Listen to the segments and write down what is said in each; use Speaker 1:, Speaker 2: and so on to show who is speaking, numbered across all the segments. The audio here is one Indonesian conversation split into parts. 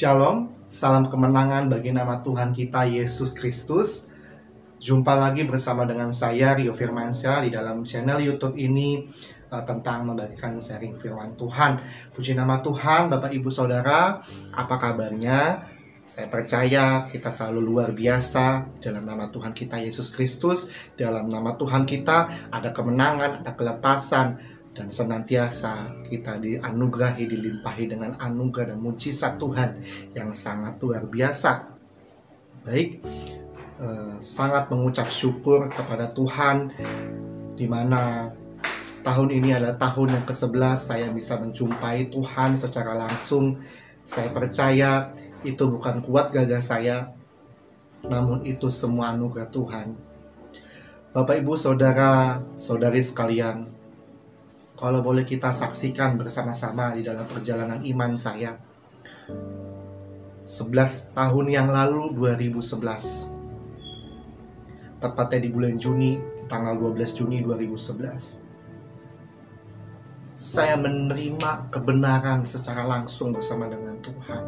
Speaker 1: Shalom, salam kemenangan bagi nama Tuhan kita Yesus Kristus. Jumpa lagi bersama dengan saya Rio Firmansyah di dalam channel YouTube ini tentang membagikan sharing firman Tuhan. Puji nama Tuhan, Bapak Ibu Saudara, apa kabarnya? Saya percaya kita selalu luar biasa dalam nama Tuhan kita Yesus Kristus. Dalam nama Tuhan kita ada kemenangan, ada kelepasan, dan senantiasa kita dianugerahi, dilimpahi dengan anugerah dan mujizat Tuhan yang sangat luar biasa. Baik, sangat mengucap syukur kepada Tuhan, di mana tahun ini adalah tahun yang ke-11 saya bisa menjumpai Tuhan secara langsung. Saya percaya itu bukan kuat gagah saya, namun itu semua anugerah Tuhan. Bapak, Ibu, Saudara, Saudari sekalian, kalau boleh kita saksikan bersama-sama di dalam perjalanan iman saya 11 tahun yang lalu, 2011, tepatnya di bulan Juni, tanggal 12 Juni 2011, saya menerima kebenaran secara langsung bersama dengan Tuhan.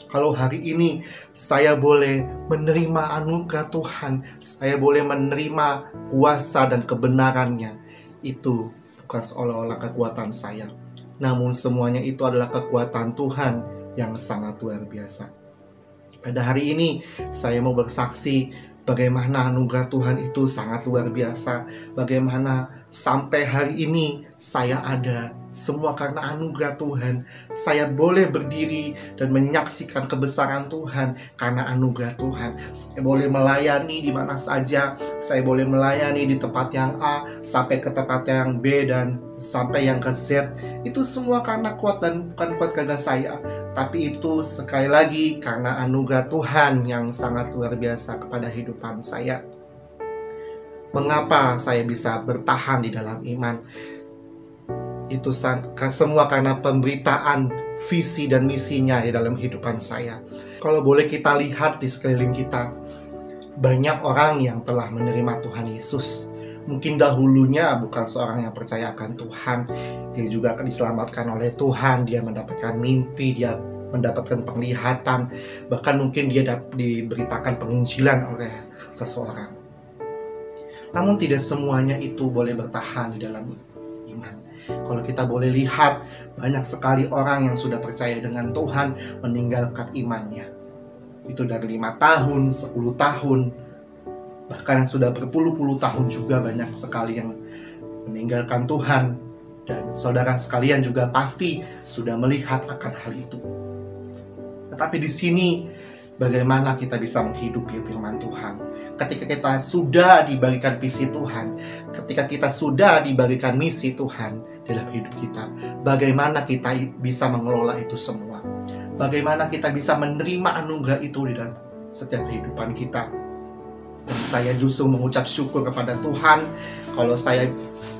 Speaker 1: Kalau hari ini saya boleh menerima anugerah Tuhan, saya boleh menerima kuasa dan kebenarannya, itu bukan seolah-olah kekuatan saya, namun semuanya itu adalah kekuatan Tuhan yang sangat luar biasa. Pada hari ini saya mau bersaksi bagaimana anugerah Tuhan itu sangat luar biasa. Bagaimana sampai hari ini saya ada, semua karena anugerah Tuhan. Saya boleh berdiri dan menyaksikan kebesaran Tuhan karena anugerah Tuhan. Saya boleh melayani di mana saja. Saya boleh melayani di tempat yang A sampai ke tempat yang B dan sampai yang ke Z. Itu semua karena kuat dan bukan kuat gagah saya, tapi itu sekali lagi karena anugerah Tuhan yang sangat luar biasa kepada hidupan saya. Mengapa saya bisa bertahan di dalam iman? Itu semua karena pemberitaan visi dan misinya di dalam kehidupan saya. Kalau boleh kita lihat di sekeliling kita, banyak orang yang telah menerima Tuhan Yesus. Mungkin dahulunya bukan seorang yang percaya akan Tuhan. Dia juga akan diselamatkan oleh Tuhan. Dia mendapatkan mimpi, dia mendapatkan penglihatan, bahkan mungkin dia diberitakan penginjilan oleh seseorang. Namun tidak semuanya itu boleh bertahan di dalam iman. Kalau kita boleh lihat, banyak sekali orang yang sudah percaya dengan Tuhan meninggalkan imannya. Itu dari 5 tahun, 10 tahun, bahkan yang sudah berpuluh-puluh tahun juga banyak sekali yang meninggalkan Tuhan. Dan saudara sekalian juga pasti sudah melihat akan hal itu. Tetapi di sini bagaimana kita bisa menghidupi firman Tuhan? Ketika kita sudah dibagikan visi Tuhan, ketika kita sudah dibagikan misi Tuhan dalam hidup kita, bagaimana kita bisa mengelola itu semua? Bagaimana kita bisa menerima anugerah itu di dalam setiap kehidupan kita? Dan saya justru mengucap syukur kepada Tuhan kalau saya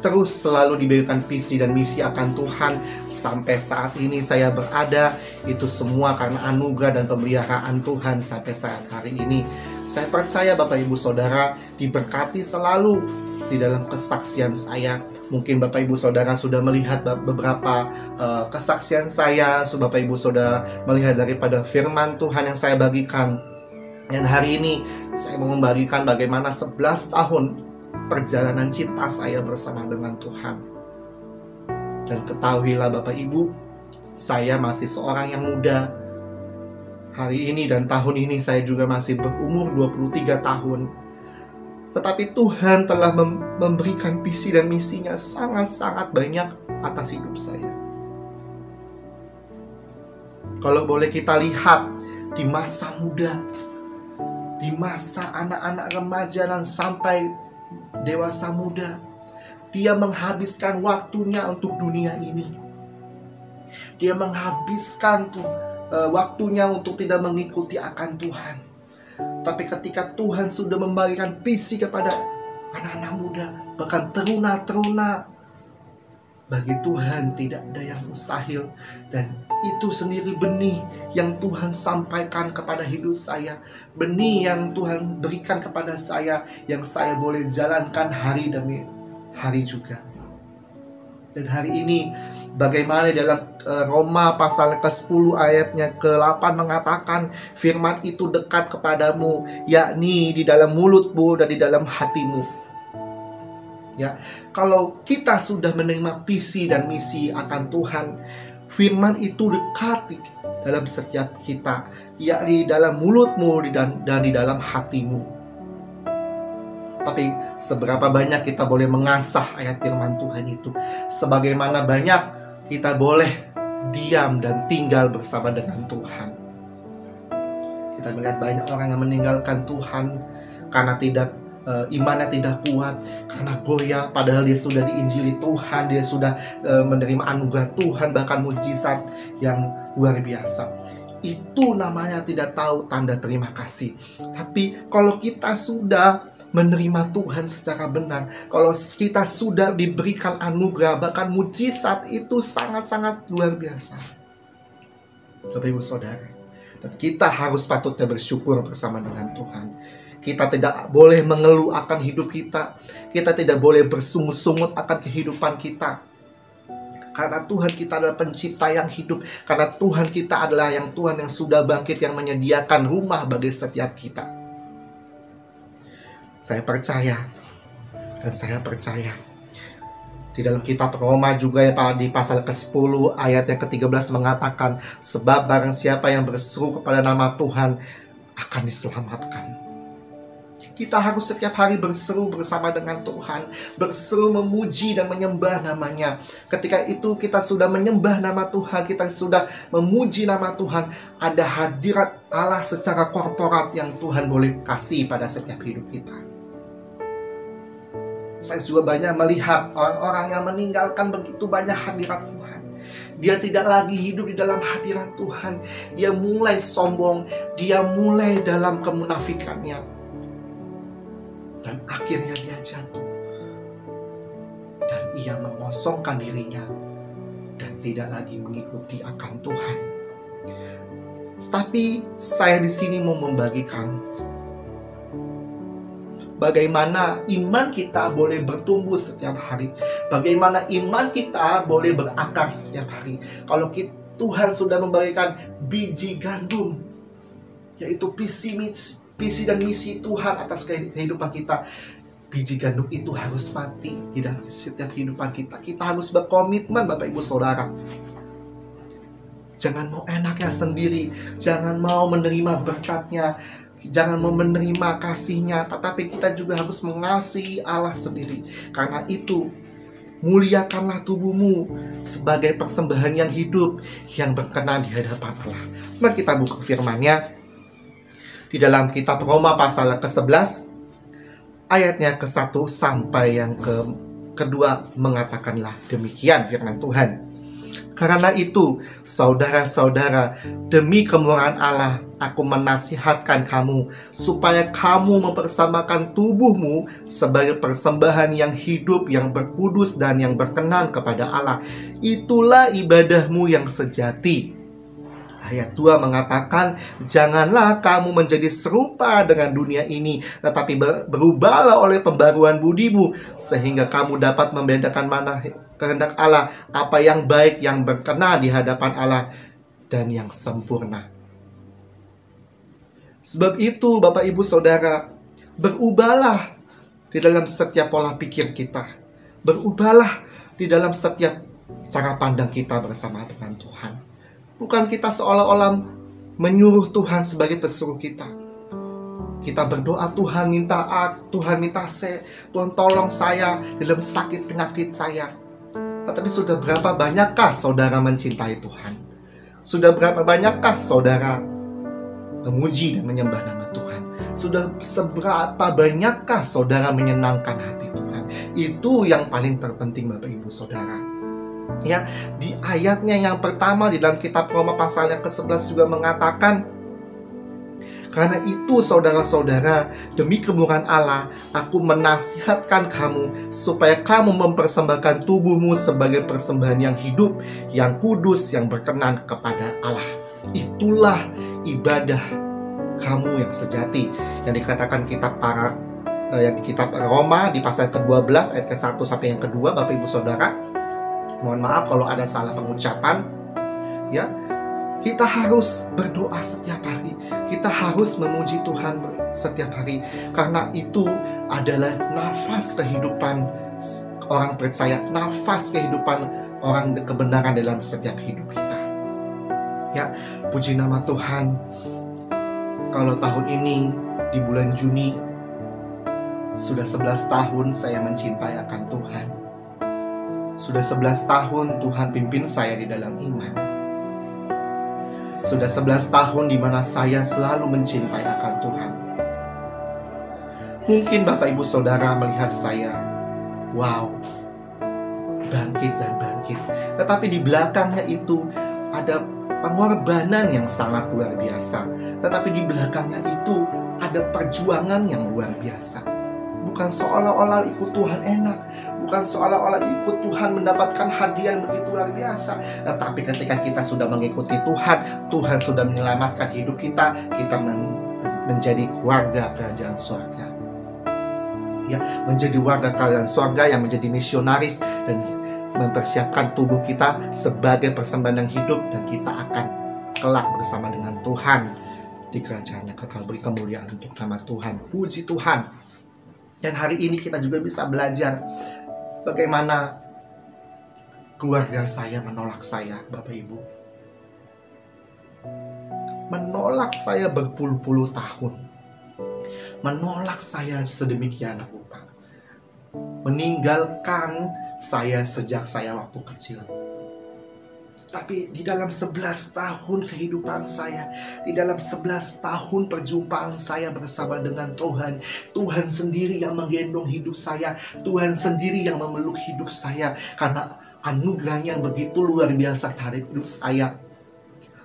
Speaker 1: terus selalu diberikan visi dan misi akan Tuhan. Sampai saat ini saya berada, itu semua karena anugerah dan pemeliharaan Tuhan sampai saat hari ini. Saya percaya Bapak Ibu Saudara diberkati selalu di dalam kesaksian saya. Mungkin Bapak Ibu Saudara sudah melihat beberapa kesaksian saya, Bapak Ibu Saudara melihat daripada firman Tuhan yang saya bagikan. Dan hari ini saya mau membagikan bagaimana 11 tahun perjalanan cinta saya bersama dengan Tuhan. Dan ketahuilah Bapak Ibu, saya masih seorang yang muda. Hari ini dan tahun ini saya juga masih berumur 23 tahun. Tetapi Tuhan telah memberikan visi dan misinya sangat-sangat banyak atas hidup saya. Kalau boleh kita lihat di masa muda, di masa anak-anak remaja dan sampai dewasa muda, dia menghabiskan waktunya untuk dunia ini. Dia menghabiskan waktunya untuk tidak mengikuti akan Tuhan. Tapi ketika Tuhan sudah membagikan visi kepada anak-anak muda, bahkan teruna-teruna, bagi Tuhan tidak ada yang mustahil. Dan itu sendiri benih yang Tuhan sampaikan kepada hidup saya, benih yang Tuhan berikan kepada saya, yang saya boleh jalankan hari demi hari juga. Dan hari ini Bagaimana dalam Roma pasal ke-10 ayatnya ke-8 mengatakan firman itu dekat kepadamu, yakni di dalam mulutmu dan di dalam hatimu. Ya, kalau kita sudah menerima visi dan misi akan Tuhan, firman itu dekat dalam setiap kita, yakni di dalam mulutmu dan di dalam hatimu. Tapi seberapa banyak kita boleh mengasah ayat firman Tuhan itu? Sebagaimana banyak kita boleh diam dan tinggal bersama dengan Tuhan. Kita melihat banyak orang yang meninggalkan Tuhan karena imannya tidak kuat, karena goyah, padahal dia sudah diinjili Tuhan, dia sudah menerima anugerah Tuhan, bahkan mujizat yang luar biasa. Itu namanya tidak tahu tanda terima kasih. Tapi kalau kita sudah menerima Tuhan secara benar, kalau kita sudah diberikan anugerah, bahkan mujizat, itu sangat-sangat luar biasa, Bapak Ibu Saudara. Dan kita harus patutnya bersyukur bersama dengan Tuhan. Kita tidak boleh mengeluh akan hidup kita. Kita tidak boleh bersungut-sungut akan kehidupan kita. Karena Tuhan kita adalah pencipta yang hidup. Karena Tuhan kita adalah Tuhan yang sudah bangkit, yang menyediakan rumah bagi setiap kita. Saya percaya, dan saya percaya di dalam kitab Roma juga ya Pak, di pasal ke-10 ayat yang ke-13 mengatakan, sebab barang siapa yang berseru kepada nama Tuhan akan diselamatkan. Kita harus setiap hari berseru bersama dengan Tuhan, berseru memuji dan menyembah namanya. Ketika itu kita sudah menyembah nama Tuhan, kita sudah memuji nama Tuhan, ada hadirat Allah secara korporat yang Tuhan boleh kasih pada setiap hidup kita. Saya juga banyak melihat orang-orang yang meninggalkan begitu banyak hadirat Tuhan. Dia tidak lagi hidup di dalam hadirat Tuhan. Dia mulai sombong, dia mulai dalam kemunafikannya. Dan akhirnya dia jatuh. Dan ia mengosongkan dirinya dan tidak lagi mengikuti akan Tuhan. Tapi saya di sini mau membagikan bagaimana iman kita boleh bertumbuh setiap hari. Bagaimana iman kita boleh berakar setiap hari. Kalau Tuhan sudah memberikan biji gandum, yaitu visi dan misi Tuhan atas kehidupan kita, biji gandum itu harus mati di dalam setiap kehidupan kita. Kita harus berkomitmen, Bapak Ibu Saudara. Jangan mau enaknya sendiri, jangan mau menerima berkatnya, jangan mau menerima kasihnya, tetapi kita juga harus mengasihi Allah sendiri. Karena itu, muliakanlah tubuhmu sebagai persembahan yang hidup, yang berkenan di hadapan Allah. Mari kita buka firman-Nya di dalam kitab Roma pasal ke-11 ayatnya ke-1 sampai yang kedua mengatakanlah demikian firman Tuhan. Karena itu, saudara-saudara, demi kemurahan Allah, aku menasihatkan kamu supaya kamu mempersembahkan tubuhmu sebagai persembahan yang hidup, yang berkudus dan yang berkenan kepada Allah. Itulah ibadahmu yang sejati. Ayat 2 mengatakan, janganlah kamu menjadi serupa dengan dunia ini, tetapi berubahlah oleh pembaruan budimu, sehingga kamu dapat membedakan mana kehendak Allah, apa yang baik, yang berkenan di hadapan Allah, dan yang sempurna. Sebab itu, Bapak Ibu Saudara, berubahlah di dalam setiap pola pikir kita. Berubahlah di dalam setiap cara pandang kita bersama dengan Tuhan. Bukan kita seolah-olah menyuruh Tuhan sebagai pesuruh kita. Kita berdoa, Tuhan minta A, Tuhan minta C, Tuhan tolong saya dalam sakit penyakit saya. Tapi sudah berapa banyakkah saudara mencintai Tuhan? Sudah berapa banyakkah saudara memuji dan menyembah nama Tuhan? Sudah seberapa banyakkah saudara menyenangkan hati Tuhan? Itu yang paling terpenting, Bapak Ibu Saudara. Ya, di ayatnya yang pertama di dalam kitab Roma pasal yang ke-11 juga mengatakan, karena itu saudara-saudara, demi kemurahan Allah, aku menasihatkan kamu supaya kamu mempersembahkan tubuhmu sebagai persembahan yang hidup, yang kudus, yang berkenan kepada Allah. Itulah ibadah kamu yang sejati, yang dikatakan yang di kitab Roma di pasal ke-12 ayat ke-1 sampai yang kedua, Bapak Ibu Saudara. Mohon maaf kalau ada salah pengucapan. Ya, kita harus berdoa setiap hari. Kita harus memuji Tuhan setiap hari, karena itu adalah nafas kehidupan orang percaya, nafas kehidupan orang kebenaran dalam setiap hidup kita. Ya, puji nama Tuhan. Kalau tahun ini di bulan Juni sudah 11 tahun saya mencintai akan Tuhan. Sudah 11 tahun Tuhan pimpin saya di dalam iman. Sudah 11 tahun di mana saya selalu mencintai akan Tuhan. Mungkin Bapak Ibu Saudara melihat saya, wow, bangkit dan bangkit. Tetapi di belakangnya itu ada pengorbanan yang sangat luar biasa. Tetapi di belakangnya itu ada perjuangan yang luar biasa. Bukan seolah-olah ikut Tuhan enak, bukan seolah-olah ikut Tuhan mendapatkan hadiah yang begitu luar biasa. Tetapi ketika kita sudah mengikuti Tuhan, Tuhan sudah menyelamatkan hidup kita, kita menjadi keluarga kerajaan surga. Ya, menjadi warga kerajaan surga yang menjadi misionaris dan mempersiapkan tubuh kita sebagai persembahan yang hidup, dan kita akan kelak bersama dengan Tuhan di kerajaannya kekal. Beri kemuliaan untuk nama Tuhan. Puji Tuhan. Dan hari ini kita juga bisa belajar bagaimana keluarga saya menolak saya, Bapak Ibu. Menolak saya berpuluh-puluh tahun. Menolak saya sedemikian rupa. Meninggalkan saya sejak saya waktu kecil. Tapi di dalam 11 tahun kehidupan saya, di dalam 11 tahun perjumpaan saya bersama dengan Tuhan, Tuhan sendiri yang menggendong hidup saya, Tuhan sendiri yang memeluk hidup saya, karena anugerahnya yang begitu luar biasa terhadap hidup saya.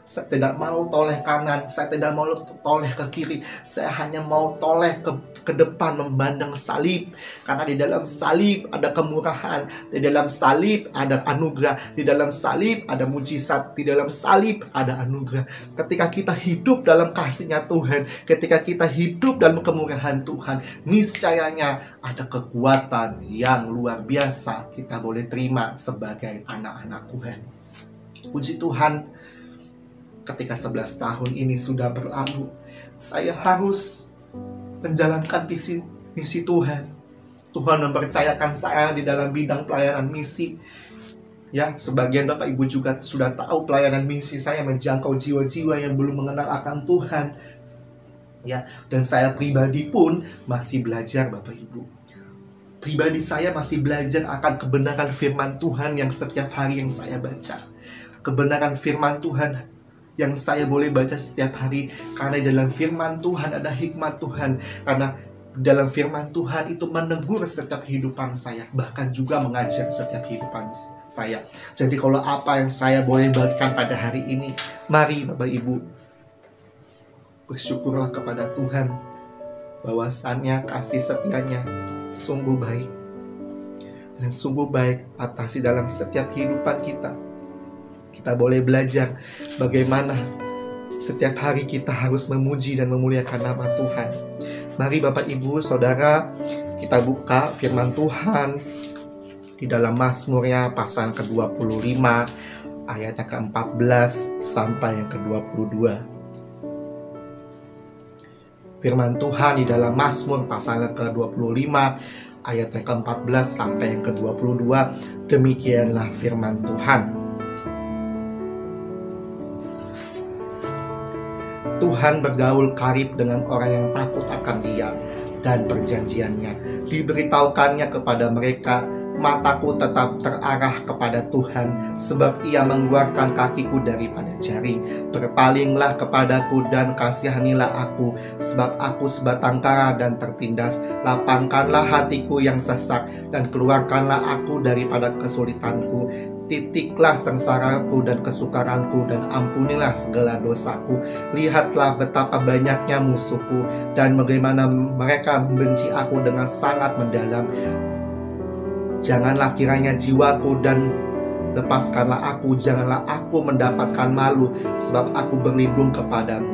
Speaker 1: Saya tidak mau toleh kanan, saya tidak mau toleh ke kiri, saya hanya mau toleh ke depan memandang salib. Karena di dalam salib ada kemurahan, di dalam salib ada anugerah, di dalam salib ada mujizat, di dalam salib ada anugerah. Ketika kita hidup dalam kasih-Nya Tuhan, ketika kita hidup dalam kemurahan Tuhan, niscayanya ada kekuatan yang luar biasa kita boleh terima sebagai anak-anak Tuhan. Puji Tuhan. Ketika 11 tahun ini sudah berlalu, saya harus menjalankan misi Tuhan. Tuhan mempercayakan saya di dalam bidang pelayanan misi. Ya, sebagian Bapak Ibu juga sudah tahu pelayanan misi saya menjangkau jiwa-jiwa yang belum mengenal akan Tuhan. Ya, dan saya pribadi pun masih belajar, Bapak Ibu. Pribadi saya masih belajar akan kebenaran firman Tuhan yang setiap hari yang saya baca. Kebenaran firman Tuhan yang saya boleh baca setiap hari, karena dalam firman Tuhan ada hikmat Tuhan, karena dalam firman Tuhan itu menegur setiap kehidupan saya, bahkan juga mengajar setiap kehidupan saya. Jadi kalau apa yang saya boleh bagikan pada hari ini, mari Bapak Ibu bersyukurlah kepada Tuhan, bahwasannya kasih setianya sungguh baik, dan sungguh baik atasi dalam setiap kehidupan kita. Kita boleh belajar bagaimana setiap hari kita harus memuji dan memuliakan nama Tuhan. Mari Bapak Ibu Saudara, kita buka firman Tuhan di dalam Mazmurnya pasal ke-25 ayat ke-14 sampai yang ke-22. Firman Tuhan di dalam Mazmur pasal ke-25 ayat yang ke-14 sampai yang ke-22. Demikianlah firman Tuhan. Tuhan bergaul karib dengan orang yang takut akan Dia dan perjanjiannya. Diberitahukannya kepada mereka, mataku tetap terarah kepada Tuhan, sebab Ia mengeluarkan kakiku daripada jaring. Berpalinglah kepadaku dan kasihanilah aku, sebab aku sebatang kara dan tertindas. Lapangkanlah hatiku yang sesak, dan keluarkanlah aku daripada kesulitanku. Titiklah sengsaraku dan kesukaranku, dan ampunilah segala dosaku. Lihatlah betapa banyaknya musuhku, dan bagaimana mereka membenci aku dengan sangat mendalam. Janganlah kiranya jiwaku dan lepaskanlah aku, janganlah aku mendapatkan malu, sebab aku berlindung kepadamu.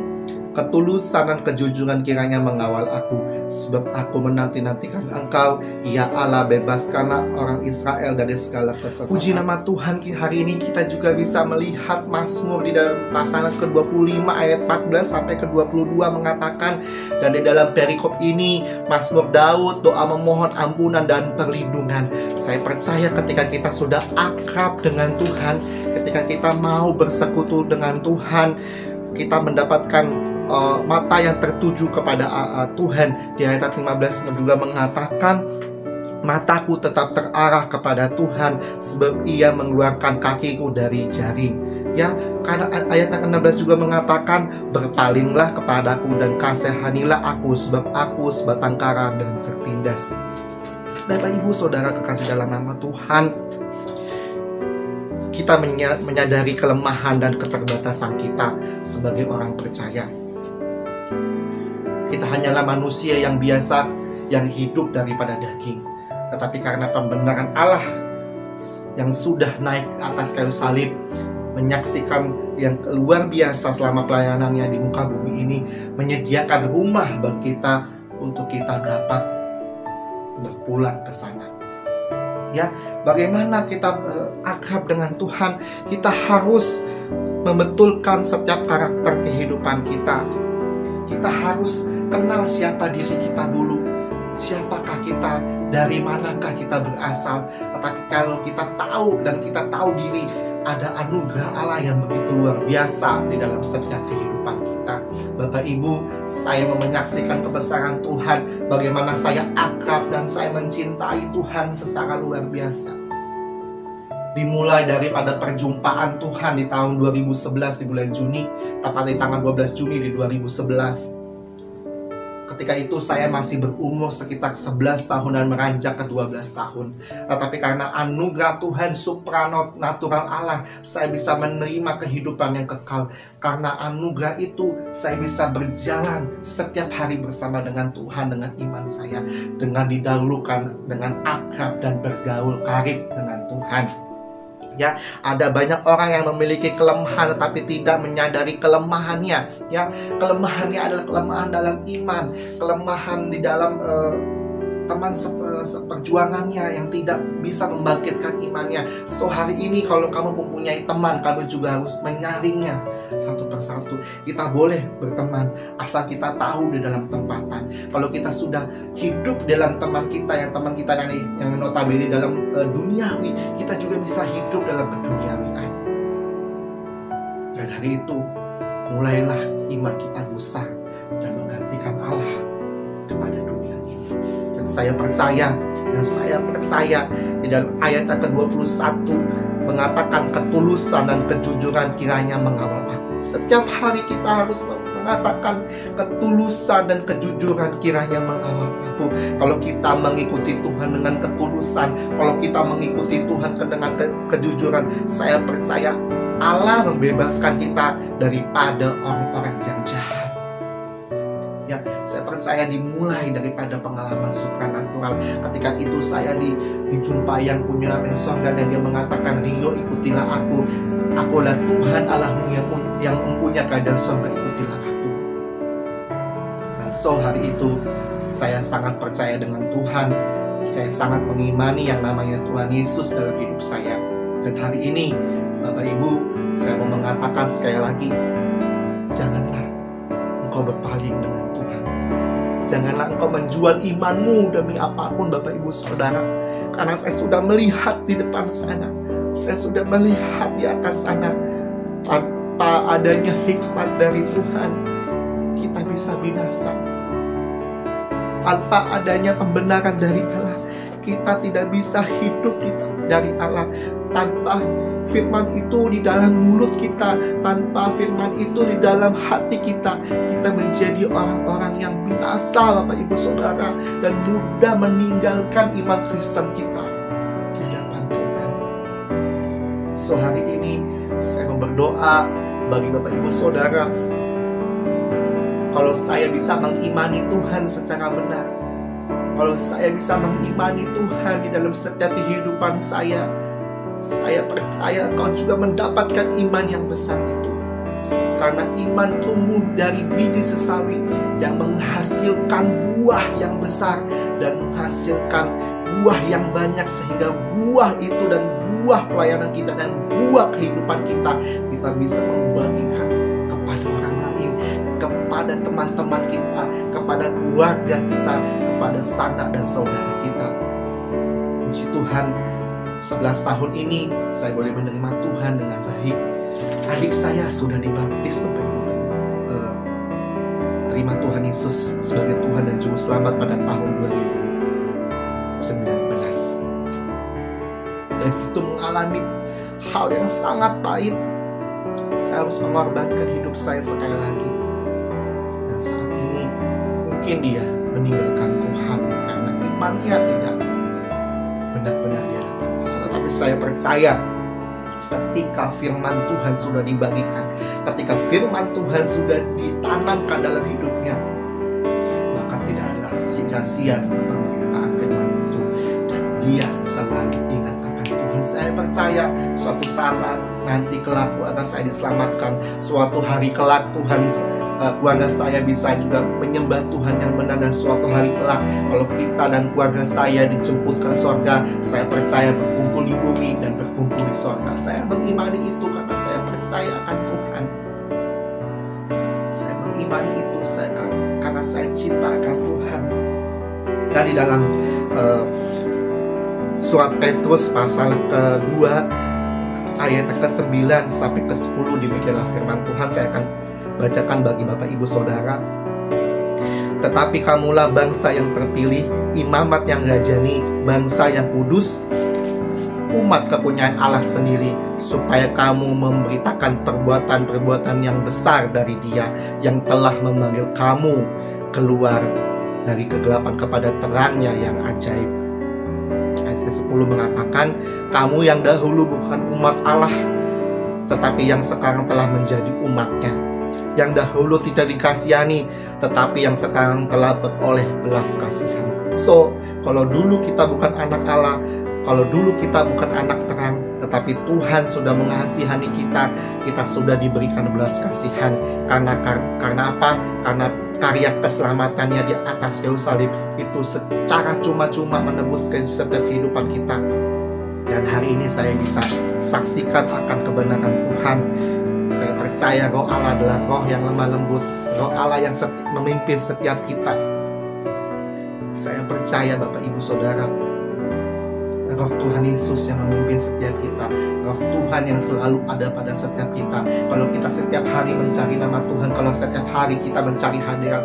Speaker 1: ketulusan dan kejujuran kiranya mengawal aku, sebab aku menanti-nantikan Engkau, ya Allah. Bebaskanlah orang Israel dari segala kesesatan. Puji nama Tuhan, hari ini kita juga bisa melihat Mazmur di dalam pasal ke-25 ayat 14 sampai ke-22 mengatakan, dan di dalam perikop ini Mazmur Daud doa memohon ampunan dan perlindungan. Saya percaya ketika kita sudah akrab dengan Tuhan, ketika kita mau bersekutu dengan Tuhan, kita mendapatkan mata yang tertuju kepada Tuhan. Di ayat 15 juga mengatakan, mataku tetap terarah kepada Tuhan, sebab Ia mengeluarkan kakiku dari jaring. Ya, karena ayat 16 juga mengatakan, berpalinglah kepadaku dan kasihanilah aku, sebab aku sebatang kara dan tertindas. Bapak Ibu Saudara kekasih dalam nama Tuhan, kita menyadari kelemahan dan keterbatasan kita sebagai orang percaya. Kita hanyalah manusia yang biasa, yang hidup daripada daging. Tetapi karena pembenaran Allah yang sudah naik ke atas kayu salib, menyaksikan yang luar biasa selama pelayanannya di muka bumi ini, menyediakan rumah bagi kita untuk kita dapat berpulang ke sana. Ya, bagaimana kita akrab dengan Tuhan? Kita harus membetulkan setiap karakter kehidupan kita. Kita harus kenal siapa diri kita dulu. Siapakah kita? Dari manakah kita berasal? Tetapi kalau kita tahu dan kita tahu diri, ada anugerah Allah yang begitu luar biasa di dalam setiap kehidupan kita. Bapak Ibu, saya mau menyaksikan kebesaran Tuhan, bagaimana saya akrab dan saya mencintai Tuhan secara luar biasa. Dimulai daripada perjumpaan Tuhan di tahun 2011 di bulan Juni, tepat di tanggal 12 Juni di 2011. Ketika itu saya masih berumur sekitar 11 tahun dan meranjak ke 12 tahun. Tetapi karena anugerah Tuhan supranatural Allah, saya bisa menerima kehidupan yang kekal. Karena anugerah itu, saya bisa berjalan setiap hari bersama dengan Tuhan, dengan iman saya, dengan didahulukan, dengan akrab dan bergaul karib dengan Tuhan. Ya, ada banyak orang yang memiliki kelemahan tetapi tidak menyadari kelemahannya. Ya, kelemahannya adalah kelemahan dalam iman, kelemahan di dalam teman seperjuangannya yang tidak bisa membangkitkan imannya. So hari ini kalau kamu mempunyai teman, kamu juga harus menyaringnya satu persatu. Kita boleh berteman asal kita tahu di dalam tempatan. Kalau kita sudah hidup dalam teman kita yang notabene dalam duniawi, kita juga bisa hidup dalam keduniawian. Dan hari itu mulailah iman kita gusar dan menggantikan Allah kepada dunia ini. Dan saya percaya di dalam ayat ke-21 mengatakan ketulusan dan kejujuran kiranya mengawal aku. Setiap hari kita harus mengatakan ketulusan dan kejujuran kiranya mengawal aku. Kalau kita mengikuti Tuhan dengan ketulusan, kalau kita mengikuti Tuhan dengan kejujuran, saya percaya Allah membebaskan kita daripada orang-orang yang jahat. Ya, saya percaya dimulai daripada pengalaman supranatural. Ketika itu saya dijumpai yang punya nama surga dan dia mengatakan, Rio ikutilah aku. Akulah Tuhan Allahmu yang mempunyai kerajaan surga, ikutilah aku. Dan so hari itu saya sangat percaya dengan Tuhan. Saya sangat mengimani yang namanya Tuhan Yesus dalam hidup saya. Dan hari ini Bapak Ibu, saya mau mengatakan sekali lagi, janganlah engkau berpaling dengan Tuhan. Janganlah engkau menjual imanmu demi apapun Bapak Ibu Saudara. Karena saya sudah melihat di depan sana, saya sudah melihat di atas sana, tanpa adanya hikmat dari Tuhan, kita bisa binasa. Tanpa adanya pembenaran dari Allah, kita tidak bisa hidup dari Allah. Tanpa firman itu di dalam mulut kita, tanpa firman itu di dalam hati kita, kita menjadi orang-orang yang binasa Bapak Ibu Saudara, dan mudah meninggalkan iman Kristen kita di hadapan Tuhan. So hari ini saya mau berdoa bagi Bapak Ibu Saudara. Kalau saya bisa mengimani Tuhan secara benar, kalau saya bisa mengimani Tuhan di dalam setiap kehidupan saya percaya engkau juga mendapatkan iman yang besar itu. Karena iman tumbuh dari biji sesawi yang menghasilkan buah yang besar dan menghasilkan buah yang banyak, sehingga buah itu dan buah pelayanan kita dan buah kehidupan kita bisa membagikan kepada orang lain, kepada teman-teman kita, kepada keluarga kita, kepada sanak dan saudara kita. Puji Tuhan, 11 tahun ini saya boleh menerima Tuhan dengan baik. Adik saya sudah dibaptis, Bapak Ibu. Terima Tuhan Yesus sebagai Tuhan dan Juru Selamat pada tahun 2019. Dan itu mengalami hal yang sangat pahit. Saya harus mengorbankan hidup saya sekali lagi. Dan saat ini mungkin dia meninggalkan Tuhan karena imannya tidak benar-benar di hadapan Allah. Tetapi saya percaya ketika firman Tuhan sudah dibagikan, ketika firman Tuhan sudah ditanamkan dalam hidupnya, maka tidak adalah sia-sia dalam pemberitaan firman itu. Dan dia selalu ingat akan Tuhan. Saya percaya suatu saat nanti kelak keluarga saya diselamatkan. Suatu hari kelak Tuhan, keluarga saya bisa juga menyembah Tuhan yang benar. Dan suatu hari kelak kalau kita dan keluarga saya dijemput ke surga, saya percaya berkumpul di bumi dan berkumpul di surga. Saya mengimani itu karena saya percaya akan Tuhan. Saya mengimani itu karena saya cinta akan Tuhan. Dan di dalam surat Petrus pasal kedua ayat ke-9 sampai ke-10 demikianlah firman Tuhan. Saya akan bacakan bagi Bapak Ibu Saudara. Tetapi kamulah bangsa yang terpilih, imamat yang rajani, bangsa yang kudus, umat kepunyaan Allah sendiri, supaya kamu memberitakan perbuatan-perbuatan yang besar dari Dia yang telah memanggil kamu keluar dari kegelapan kepada terangnya yang ajaib. Ayat ke-10 mengatakan, kamu yang dahulu bukan umat Allah, tetapi yang sekarang telah menjadi umatnya. Yang dahulu tidak dikasihani, tetapi yang sekarang telah beroleh belas kasihan. So, kalau dulu kita bukan anak Allah, kalau dulu kita bukan anak terang, tetapi Tuhan sudah mengasihani kita, kita sudah diberikan belas kasihan. Karena apa? Karena karya keselamatannya di atas kayu salib itu secara cuma-cuma menebus setiap kehidupan kita. Dan hari ini saya bisa saksikan akan kebenaran Tuhan. Saya percaya Roh Allah adalah Roh yang lemah lembut, Roh Allah yang memimpin setiap kita. Saya percaya Bapak Ibu Saudara, Roh Tuhan Yesus yang memimpin setiap kita, Roh Tuhan yang selalu ada pada setiap kita. Kalau kita setiap hari mencari nama Tuhan, kalau setiap hari kita mencari hadirat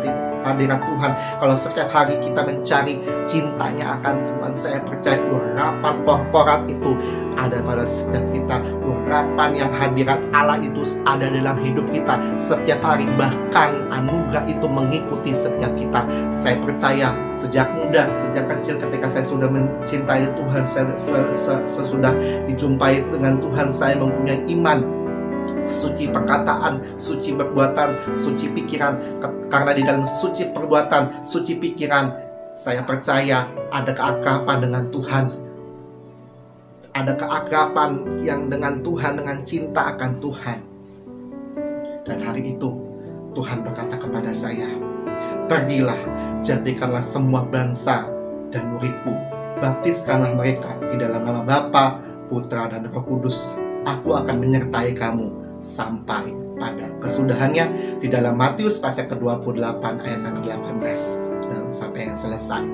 Speaker 1: Tuhan, kalau setiap hari kita mencari cintanya akan Tuhan, saya percaya urapan korporat itu ada pada setiap kita. Urapan yang hadirat Allah itu ada dalam hidup kita setiap hari, bahkan anugerah itu mengikuti setiap kita. Saya percaya sejak muda, sejak kecil ketika saya sudah mencintai Tuhan, saya sudah dijumpai dengan Tuhan, saya mempunyai iman suci perkataan, suci perbuatan, suci pikiran. Karena di dalam suci perbuatan, suci pikiran, saya percaya ada keakraban dengan Tuhan. Ada keakraban yang dengan Tuhan, dengan cinta akan Tuhan. Dan hari itu Tuhan berkata kepada saya, pergilah, jadikanlah semua bangsa dan muridku, baptiskanlah mereka di dalam nama Bapa, Putra, dan Roh Kudus. Aku akan menyertai kamu sampai pada kesudahannya, di dalam Matius pasal ke-28 ayat ke-18 dan sampai yang selesai.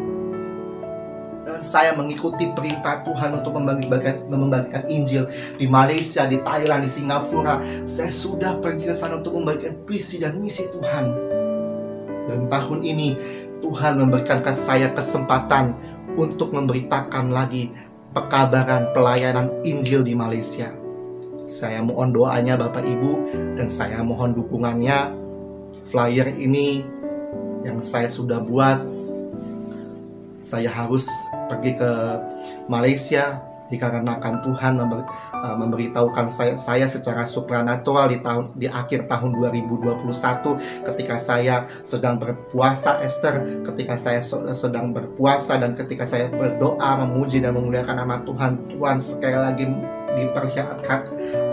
Speaker 1: Dan saya mengikuti perintah Tuhan untuk membagikan Injil di Malaysia, di Thailand, di Singapura. Saya sudah pergi ke sana untuk membagikan visi dan misi Tuhan. Dan tahun ini Tuhan memberikan ke saya kesempatan untuk memberitakan lagi pekabaran pelayanan Injil di Malaysia. Saya mohon doanya Bapak Ibu, dan saya mohon dukungannya. Flyer ini yang saya sudah buat, saya harus pergi ke Malaysia dikarenakan Tuhan memberitahukan saya secara supranatural di akhir tahun 2021 ketika saya sedang berpuasa Esther, ketika saya sedang berpuasa dan ketika saya berdoa memuji dan memuliakan nama Tuhan. Tuhan sekali lagi diperlihatkan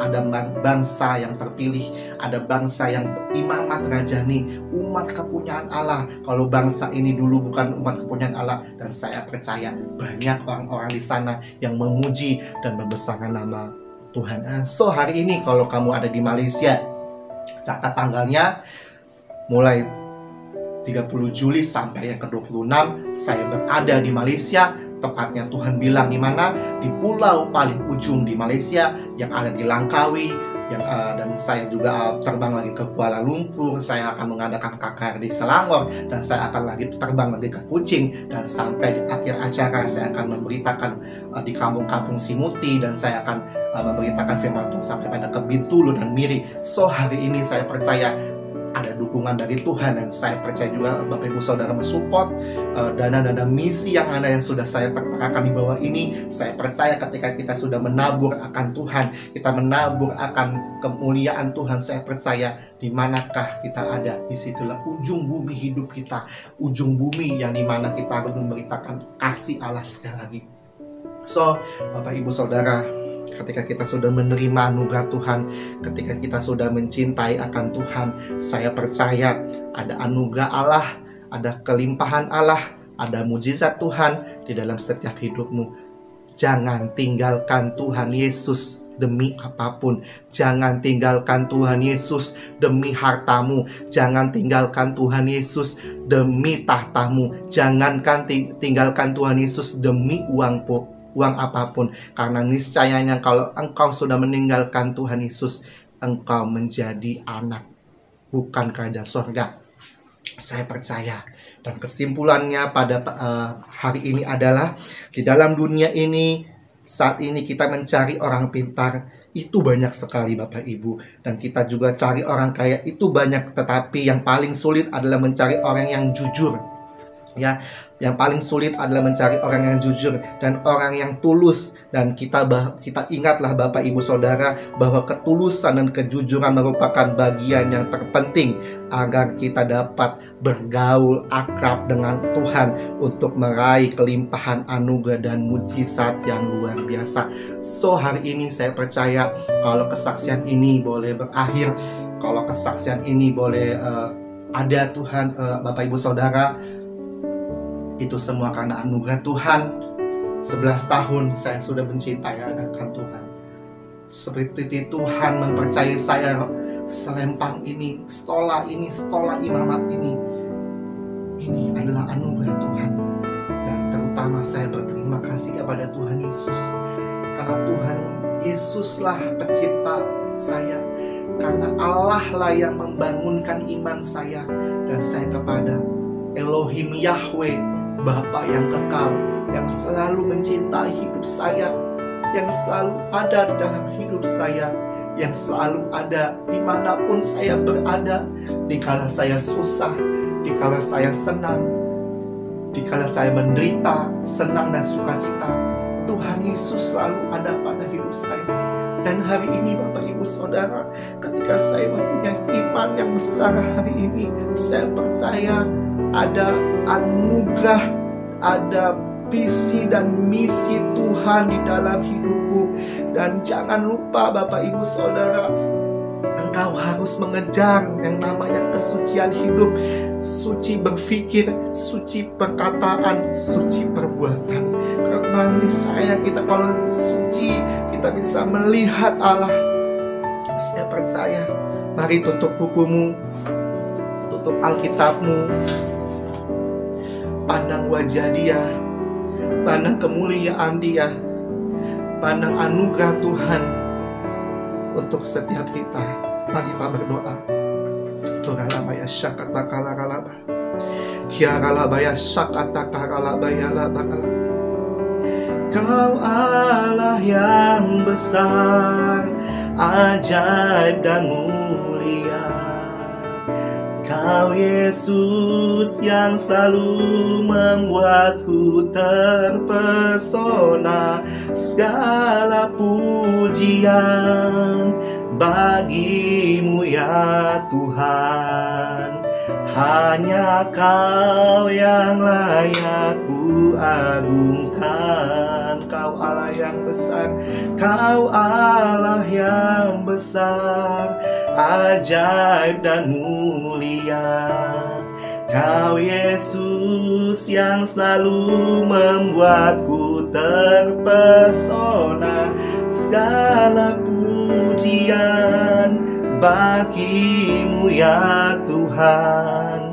Speaker 1: ada bangsa yang terpilih, ada bangsa yang imamat rajani, umat kepunyaan Allah. Kalau bangsa ini dulu bukan umat kepunyaan Allah, dan saya percaya banyak orang-orang di sana yang memuji dan membesarkan nama Tuhan. So hari ini kalau kamu ada di Malaysia, catat tanggalnya mulai 30 Juli sampai yang ke-26 saya berada di Malaysia. Tepatnya Tuhan bilang di mana? Di pulau paling ujung di Malaysia yang ada di Langkawi. Dan saya juga terbang lagi ke Kuala Lumpur. Saya akan mengadakan KKR di Selangor, dan saya akan lagi terbang lagi ke Kuching, dan sampai di akhir acara saya akan memberitakan di kampung-kampung Simuti, dan saya akan memberitakan firman Tuhan sampai pada ke Bintulu dan Miri. So hari ini saya percaya ada dukungan dari Tuhan, dan saya percaya juga Bapak Ibu Saudara mensupport dana-dana misi yang ada yang sudah saya terterakan di bawah ini. Saya percaya ketika kita sudah menabur akan Tuhan, kita menabur akan kemuliaan Tuhan, saya percaya di manakah kita ada, disitulah ujung bumi hidup kita, ujung bumi yang dimana kita harus memberitakan kasih Allah sekali lagi. So Bapak Ibu Saudara, ketika kita sudah menerima anugerah Tuhan, ketika kita sudah mencintai akan Tuhan, saya percaya ada anugerah Allah, ada kelimpahan Allah, ada mujizat Tuhan di dalam setiap hidupmu. Jangan tinggalkan Tuhan Yesus demi apapun. Jangan tinggalkan Tuhan Yesus demi hartamu. Jangan tinggalkan Tuhan Yesus demi tahtamu. Jangankan tinggalkan Tuhan Yesus demi uang apapun. Karena niscayanya kalau engkau sudah meninggalkan Tuhan Yesus, engkau menjadi anak, bukan kerajaan surga. Saya percaya. Dan kesimpulannya pada hari ini adalah, di dalam dunia ini saat ini kita mencari orang pintar itu banyak sekali Bapak Ibu, dan kita juga cari orang kaya itu banyak, tetapi yang paling sulit adalah mencari orang yang jujur. Ya, yang paling sulit adalah mencari orang yang jujur dan orang yang tulus. Dan kita ingatlah Bapak Ibu Saudara bahwa ketulusan dan kejujuran merupakan bagian yang terpenting agar kita dapat bergaul akrab dengan Tuhan untuk meraih kelimpahan anugerah dan mujizat yang luar biasa. So hari ini saya percaya kalau kesaksian ini boleh berakhir, kalau kesaksian ini boleh ada Tuhan, Bapak Ibu Saudara, itu semua karena anugerah Tuhan. 11 tahun saya sudah mencintai akan Tuhan. Seperti Tuhan mempercayai saya selempang ini, stola imamat ini. Ini adalah anugerah Tuhan. Dan terutama saya berterima kasih kepada Tuhan Yesus. Karena Tuhan Yesuslah pencipta saya. Karena Allah lah yang membangunkan iman saya. Dan saya kepada Elohim Yahweh, Bapa yang kekal, yang selalu mencintai hidup saya, yang selalu ada di dalam hidup saya, yang selalu ada dimanapun saya berada, dikala saya susah, dikala saya senang, dikala saya menderita, senang dan sukacita, Tuhan Yesus selalu ada pada hidup saya. Dan hari ini Bapak Ibu Saudara, ketika saya mempunyai iman yang besar hari ini, saya percaya ada anugerah, ada visi dan misi Tuhan di dalam hidupmu. Dan jangan lupa Bapak Ibu Saudara, engkau harus mengejar yang namanya kesucian hidup, suci berpikir, suci perkataan, suci perbuatan. Karena niscaya kita kalau suci, kita bisa melihat Allah. Saya percaya. Mari tutup bukumu, tutup Alkitabmu, pandang wajah Dia, pandang kemuliaan Dia, pandang anugerah Tuhan untuk setiap kita. Mari kita berdoa. Turalabaya syakata kalakalaba, kiaralabaya syakata kalalabaya labakala. Kau Allah yang besar, ajaib dan mulia. Kau Yesus yang selalu membuatku terpesona. Segala pujian bagimu ya Tuhan. Hanya Kau yang layak ku agungkan. Kau Kau Allah yang besar, Kau Allah yang besar, ajaib dan mulia. Kau Yesus yang selalu membuatku terpesona. Segala pujian bagimu ya Tuhan.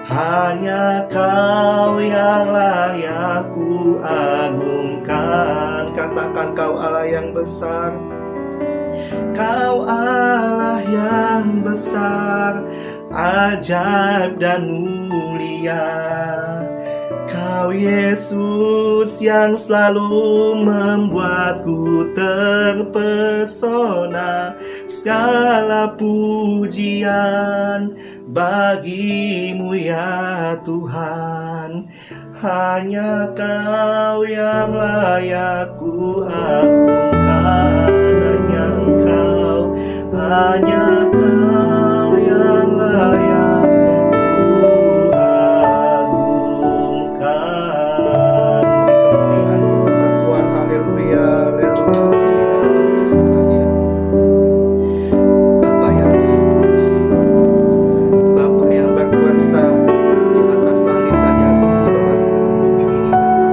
Speaker 1: Hanya Kau yang layak ku agungkan. Katakan, Kau Allah yang besar, Kau Allah yang besar, ajaib dan mulia. Kau Yesus yang selalu membuatku terpesona. Segala pujian bagimu ya Tuhan. Hanya Kau yang layak ku agungkan. Hanya Kau yang layak ku agungkan. Kemuliaan Tuhan, Tuhan, haleluya, haleluya. Bapa yang kudus, Bapa yang berkuasa di atas langit dan di bawah bumi ini, Bapa.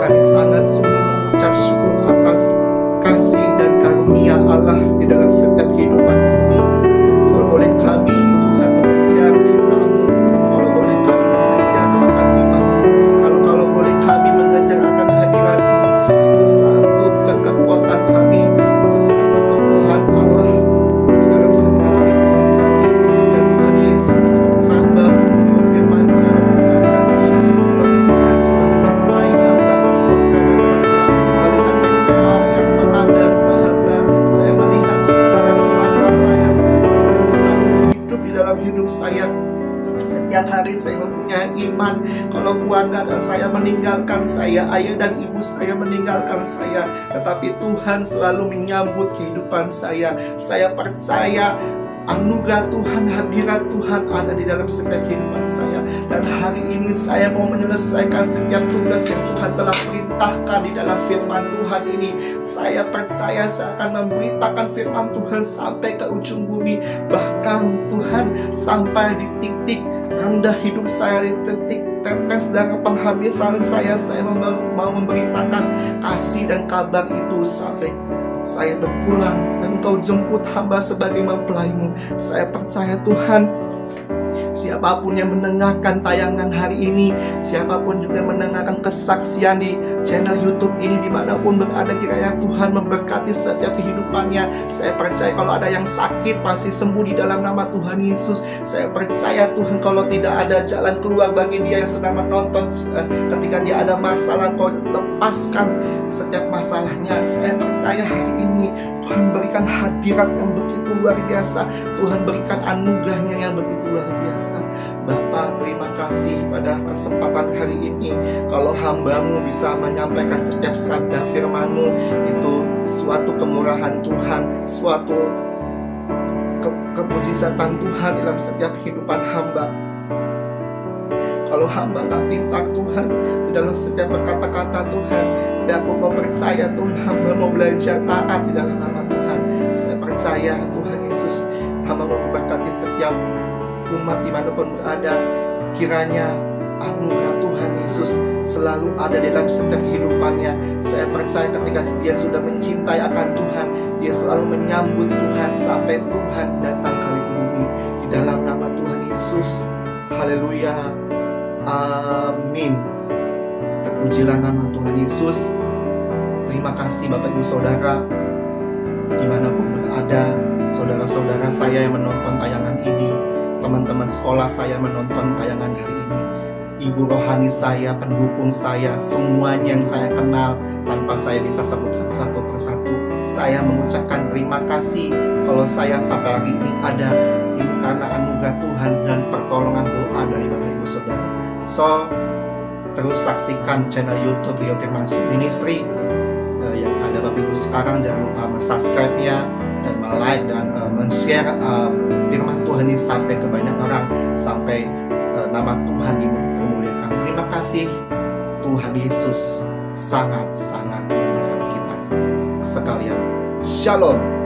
Speaker 1: Kami sangat sungguh mengucap syukur atas kasih dan karunia Allah di dalam setiap kehidupan kami. Kalau boleh kami, Tuhan, mengejar cinta-Mu, kalau boleh kami mengejar akan iman-Mu, kalau boleh kami mengejar akan hadirat-Mu, itu satu bukan kekuatan kami, itu satu Tuhan Allah di dalam setiap kehidupan kami. Dan Tuhan Yesus, hamba-Mu firman secara terima kasih. Kalau Tuhan sudah menjumpai hamba bersyukur dan berkata, berikan berkah yang melanda hamba. Saya melihat suara Tuhan Allah yang selalu hidup di dalam hidup saya. Setiap hari saya mempunyai iman. Kalau keluarga saya meninggalkan saya, ayah dan ibu saya meninggalkan saya, tetapi Tuhan selalu menyambut kehidupan saya. Saya percaya anugerah Tuhan, hadirat Tuhan ada di dalam setiap kehidupan saya. Dan hari ini saya mau menyelesaikan setiap tugas yang Tuhan telah perintahkan di dalam firman Tuhan ini. Saya percaya saya akan memberitakan firman Tuhan sampai ke ujung bumi. Bahkan Tuhan sampai di titik rendah hidup saya, di titik tetes darah penghabisan saya mau memberitakan kasih dan kabar itu sampai saya berpulang dan Engkau jemput hamba sebagai mempelai-Mu. Saya percaya Tuhan, siapapun yang mendengarkan tayangan hari ini, siapapun juga yang mendengarkan kesaksian di channel YouTube ini, dimanapun berada, kiranya Tuhan memberkati setiap kehidupannya. Saya percaya kalau ada yang sakit pasti sembuh di dalam nama Tuhan Yesus. Saya percaya Tuhan, kalau tidak ada jalan keluar bagi dia yang sedang menonton, ketika dia ada masalah, Kau lepaskan setiap masalahnya. Saya percaya hari ini Tuhan berikan hadirat yang begitu luar biasa. Tuhan berikan anugerahnya yang begitu luar biasa. Bapa, terima kasih pada kesempatan hari ini. Kalau hamba-Mu bisa menyampaikan setiap sabda firman-Mu, itu suatu kemurahan Tuhan, suatu kemujizatan Tuhan dalam setiap kehidupan hamba. Kalau hamba nggak pintar Tuhan di dalam setiap kata-kata Tuhan, dan aku mau percaya Tuhan, hamba mau belajar taat di dalam nama Tuhan. Saya percaya Tuhan Yesus, hamba mau memberkati setiap umat dimanapun berada. Kiranya anugerah Tuhan Yesus selalu ada dalam setiap kehidupannya. Saya percaya ketika dia sudah mencintai akan Tuhan, dia selalu menyambut Tuhan sampai Tuhan datang kali ke bumi. Di dalam nama Tuhan Yesus, haleluya, amin. Terpujilah nama Tuhan Yesus. Terima kasih Bapak Ibu Saudara, dimanapun berada, saudara-saudara saya yang menonton tayangan ini, teman-teman sekolah saya menonton tayangan hari ini, ibu rohani saya, pendukung saya, semuanya yang saya kenal tanpa saya bisa sebutkan satu persatu, saya mengucapkan terima kasih. Kalau saya sampai hari ini ada, ini karena anugerah Tuhan dan pertolongan doa dari Bapak Ibu Saudara. So, terus saksikan channel YouTube Rio Firmansyah Ministry yang ada Bapak Ibu sekarang. Jangan lupa subscribe-nya dan like dan share firman Tuhan ini sampai ke banyak orang, sampai nama Tuhan dimuliakan. Terima kasih. Tuhan Yesus sangat-sangat memberkati kita sekalian. Shalom.